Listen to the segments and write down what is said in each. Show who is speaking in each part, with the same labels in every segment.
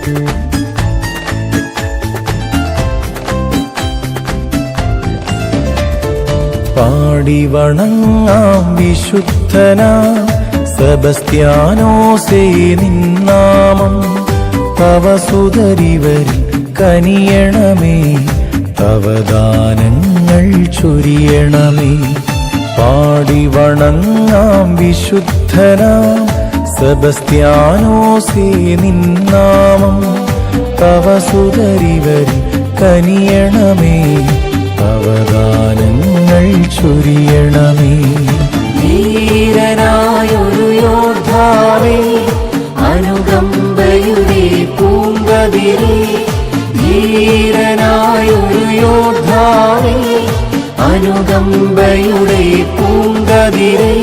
Speaker 1: പാടി വണങ്ങാം വിശുദ്ധനാം സെബസ്ത്യാനോസേ നിന്നാമം. തവ സുതരിവരിൽ കനിയണമേ, തവ ദാനങ്ങൾ ചൊരിയണമേ. പാടി വണങ്ങാം വിശുദ്ധനാം സെബസ്ത്യാനോസേ നിന്നാമം. തവ സുതരിവരിൽ കനിയണമേ, തവ ദാനങ്ങൾ ചൊരിയണമേ.
Speaker 2: ധീരനായൊരു യോദ്ധാവേ, അനുകമ്പയുടെ പൂങ്കതിരേ. ധീരനായൊരു യോദ്ധാവേ, അനുകമ്പയുടെ പൂങ്കതിരേ.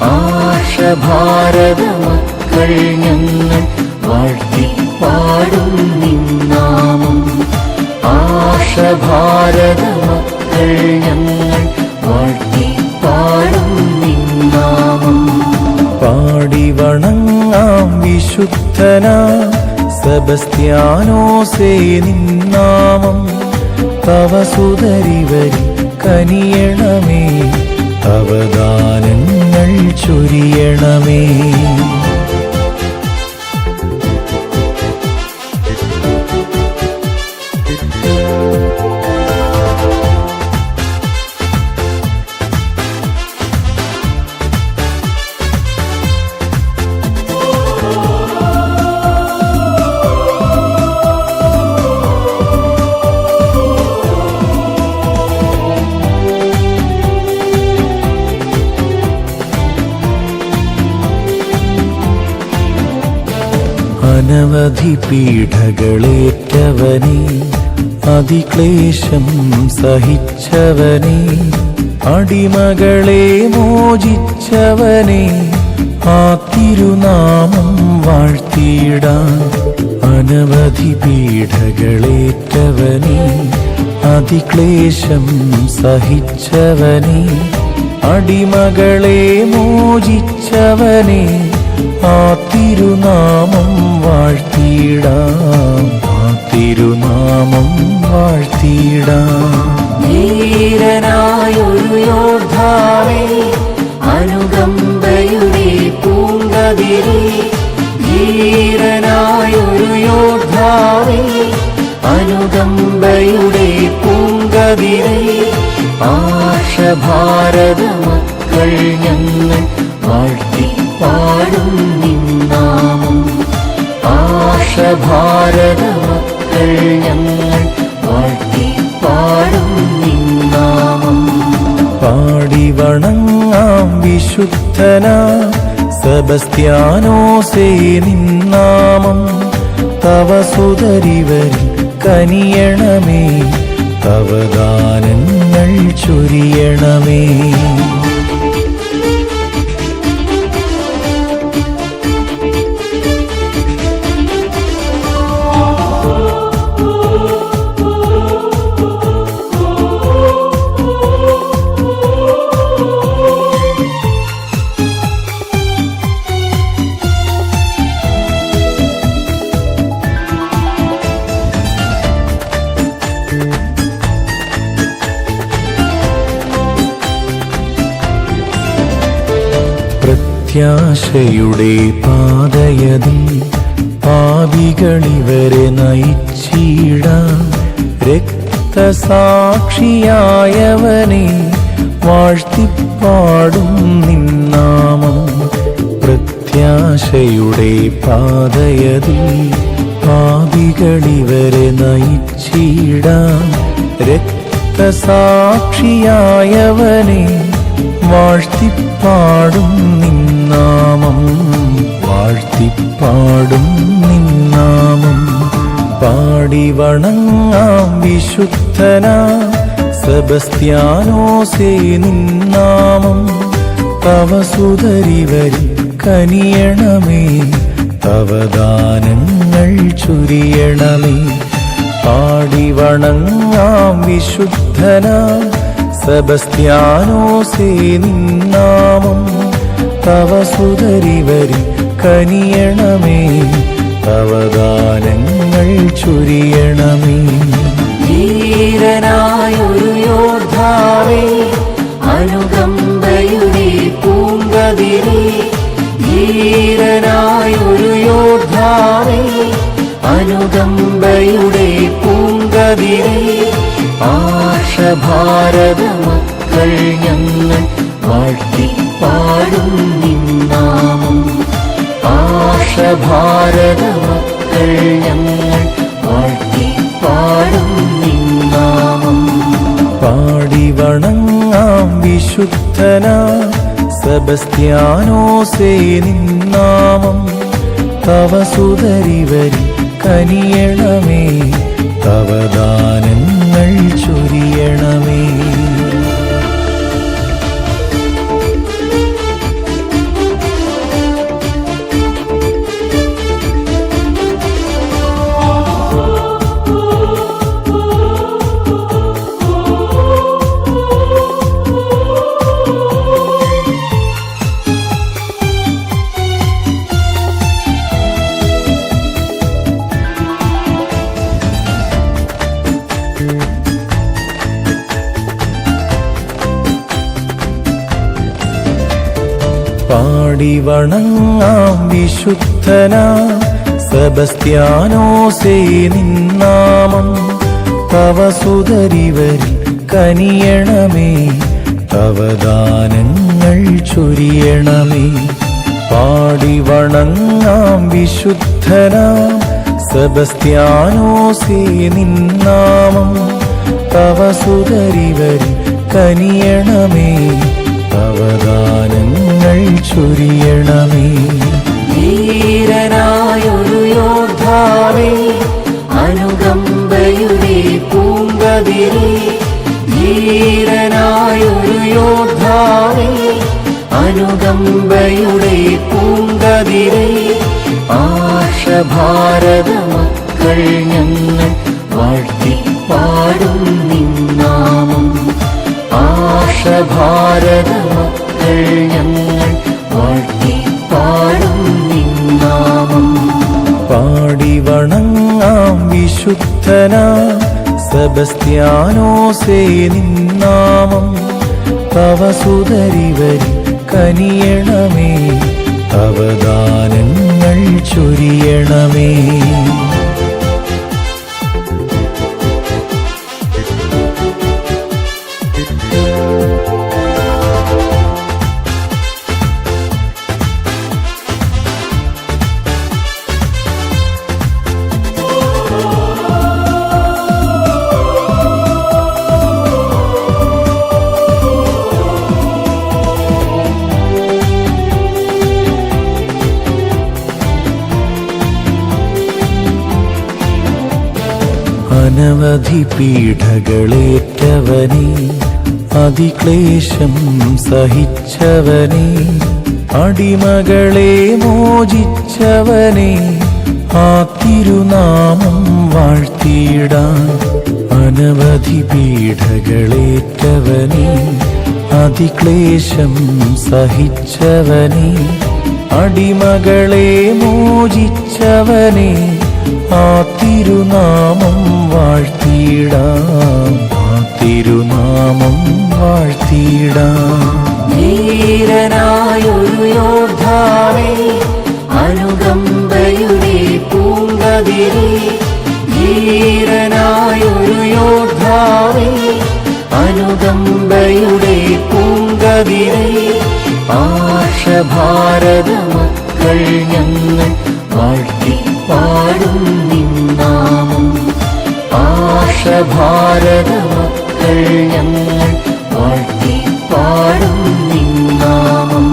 Speaker 2: ആർഷഭാരത മക്കൾ ഞങ്ങൾ വാഴ്ത്തിപ്പാടും നിന്നാമം. ആർഷഭാരത മക്കൾ ഞങ്ങൾ വാഴ്ത്തിപ്പാടും നിന്നാമം.
Speaker 1: പാടി വണങ്ങാം വിശുദ്ധനാം സെബസ്ത്യാനോസേ നിന്നാമം. തവ സുതരിവരിൽ കനിയണമേ, തവ ദാനങ്ങൾ ചൊരിയണമേ. അനവധി പീഡകളേറ്റവനേ, അതിക്ലേശം സഹിച്ചവനേ. അടിമകളെ മോചിച്ചവനേ, ആ തിരുനാമം വാഴ്ത്തിയിടാം. അനവധി പീഡകളേറ്റവനേ, അതിക്ലേശം സഹിച്ചവനേ. അടിമകളെ മോചിച്ചവനേ, ആ തിരുനാമം വാഴ്ത്തിയിടാം. ആ തിരുനാമം വാഴ്ത്തിയിടാം.
Speaker 2: ധീരനായൊരു യോദ്ധാവേ, അനുകമ്പയുടെ പൂങ്കതിരേ. ധീരനായൊരു യോദ്ധാവേ, അനുകമ്പയുടെ പൂങ്കതിരേ. ആർഷഭാരത മക്കൾ ഞങ്ങൾ വാഴ്ത്തിപ്പാടും നിന്നാമം. ആർഷഭാരത മക്കൾ ഞങ്ങൾ വാഴ്ത്തിപ്പാടും നിന്നാമം.
Speaker 1: പാടി വണങ്ങാം വിശുദ്ധനാം സെബസ്ത്യാനോസേ നിന്നാമം. തവ സുതരിവരിൽ കനിയണമേ, തവ ദാനങ്ങൾ ചൊരിയണമേ. പ്രത്യാശയുടെ പാതയതിൽ പാപികളിവരെ നയിച്ചിടാം. രക്തസാക്ഷിയായവനെ വാഴ്ത്തിപ്പാടും നിന്നാമം. പ്രത്യാശയുടെ പാതയതിൽ പാപികളിവരെ നയിച്ചിടാം. രക്തസാക്ഷിയായവനെ വാഴ്ത്തിപ്പാടും നിന്നാമം. വാഴ്ത്തിപ്പാടും നിന്നാമം. പാടി വണങ്ങാം വിശുദ്ധനാം സെബസ്ത്യാനോസേ നിന്നാമം. തവ സുതരിവരിൽ കനിയണമേ, തവ ദാനങ്ങൾ ചൊരിയണമേ. പാടി വണങ്ങാം വിശുദ്ധനാം സെബസ്ത്യാനോസേ നിന്നാമം. തവ സുതരിവരിൽ കനിയണമേ, തവ ദാനങ്ങൾ ചൊരിയണമേ.
Speaker 2: ധീരനായൊരു യോദ്ധാവേ, അനുകമ്പയുടെ പൂങ്കതിരേ. ധീരനായൊരു യോദ്ധാവേ, അനുകമ്പയുടെ പൂങ്കതിരേ. ആർഷഭാരത മക്കൾ ഞങ്ങൾ വാഴ്ത്തിപ്പാടും നിന്നാമം. ആർഷഭാരത മക്കൾ ഞങ്ങൾ വാഴ്ത്തിപ്പാടും നിന്നാമം.
Speaker 1: പാടി വണങ്ങാം വിശുദ്ധനാ സെബസ്ത്യാനോസേ നിന്നാമം. തവ സുതരിവരി കനിയണമേ, തവ ദാനങ്ങൾ ചൊരിയണമേ. പാടി വണങ്ങാം വിശുദ്ധനാ സെബസ്ത്യാനോസേ നിന്നാമം. തവ സുതരിവരി കനിയണമേ, തവ ദാനങ്ങൾ ചൊരിയണമേ. പാടി വണങ്ങാം വിശുദ്ധനാ സെബസ്ത്യാനോസേ നിന്നാമം. തവ സുതരിവരി കനിയണമേ, തവ ദാനങ്ങൾ ചൊരിയണമേ.
Speaker 2: ധീരനായൊരു യോദ്ധാവേ, അനുകമ്പയുടെ പൂങ്കതിരേ. ധീരനായൊരു യോദ്ധാവേ, അനുകമ്പയുടെ പൂങ്കതിരേ. ആർഷഭാരത മക്കൾ ഞങ്ങൾ വാഴ്ത്തിപ്പാടും നിന്നാമം. ആർഷഭാരത മക്കൾ ഞങ്ങൾ വാഴ്ത്തിപ്പാടും നിന്നാമം.
Speaker 1: പാടി വണങ്ങാം വിശുദ്ധനാ സെബസ്ത്യാനോസേ നിന്നാമം. തവ സുതരിവരി കനിയണമേ, തവ ദാനങ്ങൾ ചൊരിയണമേ. അനവധി പീഡകളേറ്റവനേ, അതിക്ലേശം സഹിച്ചവനേ. അടിമകളെ മോചിച്ചവനേ, ആ തിരുനാമം വാഴ്ത്തിയിടാൻ. അനവധി പീഡകളേറ്റവനേ, അതിക്ലേശം സഹിച്ചവനേ. അടിമകളെ മോചിച്ചവനേ, ആ തിരുനാമം വാഴ്ത്തിയിടാം, ആ തിരുനാമം വാഴ്ത്തിയിടാം.
Speaker 2: ധീരനായൊരു യോദ്ധാവേ, അനുകമ്പയുടെ പൂങ്കതിരേ. ധീരനായൊരു യോദ്ധാവേ, അനുകമ്പയുടെ പൂങ്കതിരേ. ആർഷഭാരത മക്കൾ ഞങ്ങൾ വാഴ്ത്തിപ്പാടും നിന്നാമം. ആർഷഭാരത മക്കൾ ഞങ്ങൾ വാഴ്ത്തിപ്പാടും നിന്നാമം.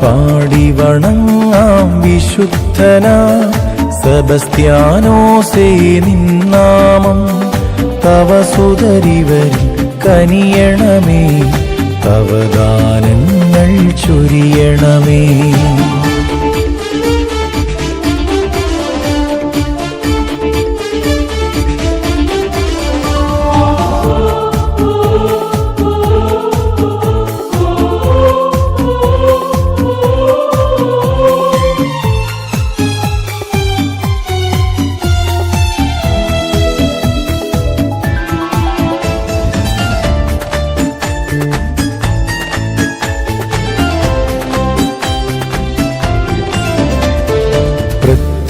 Speaker 1: പാടി വണങ്ങാം വിശുദ്ധനാ സെബസ്ത്യാനോസേ നിന്നാമം. തവ സുതരിവരി കനിയണമേ, തവ ദാനങ്ങൾ ചൊരിയണമേ.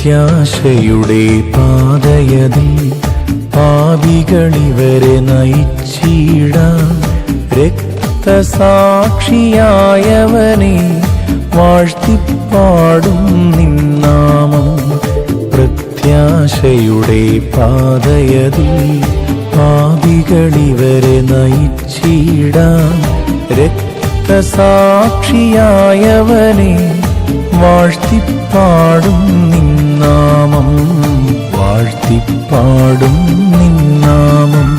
Speaker 1: പ്രത്യാശയുടെ പാതയതിൽ പാപികളിവരെ നയിച്ചിടാൻ രക്തസാക്ഷിയായവനെ വാഴ്ത്തിപ്പാടും നിന്നാമം. പ്രത്യാശയുടെ പാതയതിൽ പാപികളിവരെ നയിച്ചിടാൻ രക്തസാക്ഷിയായവനെ വാഴ്ത്തിപ്പാടും നിന്നാമം. വാഴ്ത്തിപ്പാടും നിന്നാമം.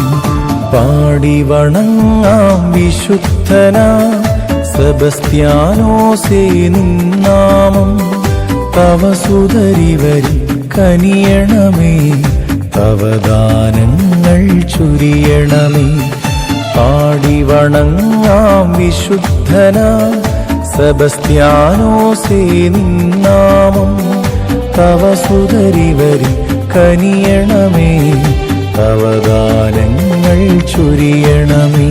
Speaker 1: പാടി വണങ്ങാം വിശുദ്ധനാ സെബസ്ത്യാനോസേ നിന്നാമം. തവ സുതരിവരിൽ കനിയണമേ, തവ ദാനങ്ങൾ ചൊരിയണമേ. പാടി വണങ്ങാം വിശുദ്ധനാ സെബസ്ത്യാനോസേ നിന്നാമം. തവ സുതരിവരിൽ കനിയണമേ, തവ ദാനങ്ങൾ ചൊരിയണമേ.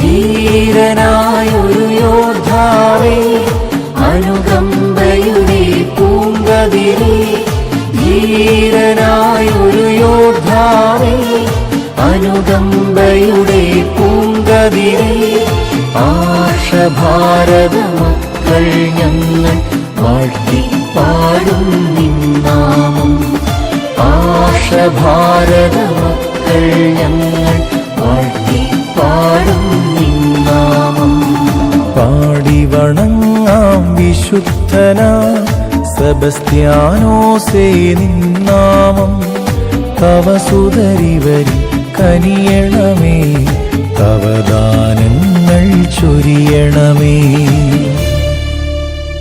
Speaker 2: ധീരനായൊരു യോദ്ധാവേ, അനുകമ്പയുടെ പൂങ്കതിരേ. ധീരനായൊരു യോദ്ധാവേ, അനുകമ്പയുടെ പൂങ്കതിരേ. ആർഷഭാരത മക്കൾ ഞങ്ങൾ വാഴ്ത്തിപ്പാടും നിന്നാമം. ആർഷഭാരത മക്കൾ ഞങ്ങൾ വാഴ്ത്തിപ്പാടും നിന്നാമം.
Speaker 1: പാടി വണങ്ങാം വിശുദ്ധനാ സെബസ്ത്യാനോസേ നിന്നാമം. തവ സുതരിവരിൽ കനിയണമേ, തവ ദാനങ്ങൾ ചൊരിയണമേ.